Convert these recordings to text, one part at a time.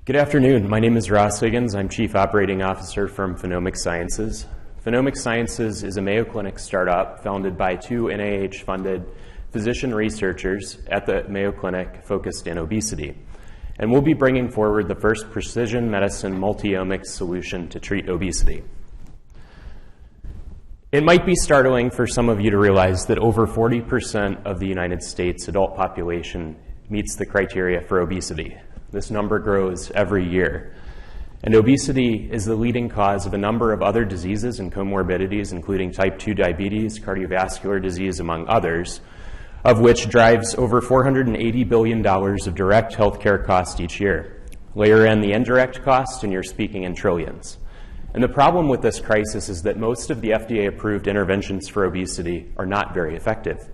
Good afternoon. My name is Ross Higgins. I'm Chief Operating Officer from Phenomix Sciences. Phenomix Sciences is a Mayo Clinic startup founded by two NIH-funded physician researchers at the Mayo Clinic focused in obesity. And we'll be bringing forward the first precision medicine multi-omics solution to treat obesity. It might be startling for some of you to realize that over 40% of the United States adult population meets the criteria for obesity. This number grows every year. And obesity is the leading cause of a number of other diseases and comorbidities, including type 2 diabetes, cardiovascular disease, among others, of which drives over $480 billion of direct healthcare costs each year. Layer in the indirect cost, and you're speaking in trillions. And the problem with this crisis is that most of the FDA-approved interventions for obesity are not very effective.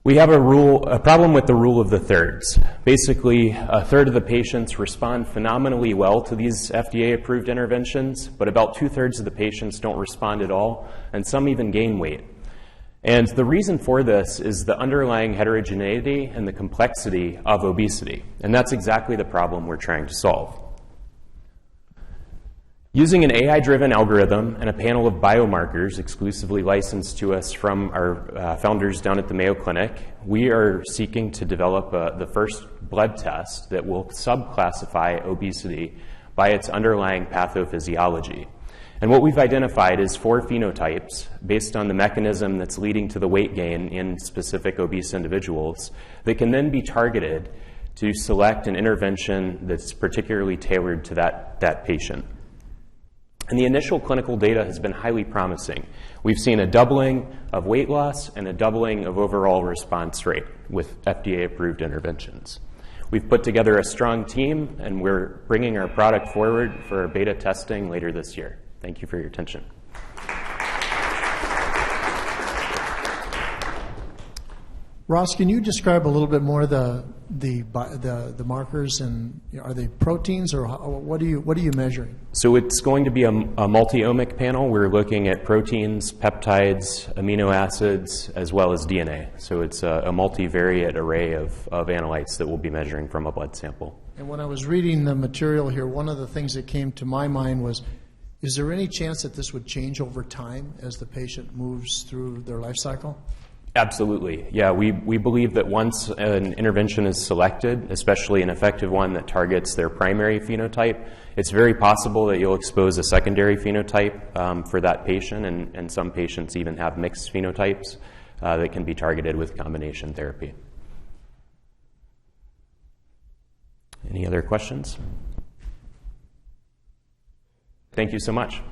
We have a problem with the rule of the thirds. Basically, a third of the patients respond phenomenally well to these FDA-approved interventions, but about 2/3 of the patients don't respond at all, and some even gain weight. And the reason for this is the underlying heterogeneity and the complexity of obesity, and that's exactly the problem we're trying to solve. Using an AI-driven algorithm and a panel of biomarkers exclusively licensed to us from our founders down at the Mayo Clinic, we are seeking to develop the first blood test that will subclassify obesity by its underlying pathophysiology. And what we've identified is 4 phenotypes based on the mechanism that's leading to the weight gain in specific obese individuals that can then be targeted to select an intervention that's particularly tailored to that patient. And the initial clinical data has been highly promising. We've seen a doubling of weight loss and a doubling of overall response rate with FDA-approved interventions. We've put together a strong team, and we're bringing our product forward for beta testing later this year. Thank you for your attention. Ross, can you describe a little bit more the markers, and are they proteins, or what are you measuring? So it's going to be a multi-omic panel. We're looking at proteins, peptides, amino acids, as well as DNA. So it's a multivariate array of analytes that we'll be measuring from a blood sample. And when I was reading the material here, one of the things that came to my mind was, is there any chance that this would change over time as the patient moves through their life cycle? Absolutely. Yeah, we believe that once an intervention is selected, especially an effective one that targets their primary phenotype, it's very possible that you'll expose a secondary phenotype for that patient, and some patients even have mixed phenotypes that can be targeted with combination therapy. Any other questions? Thank you so much.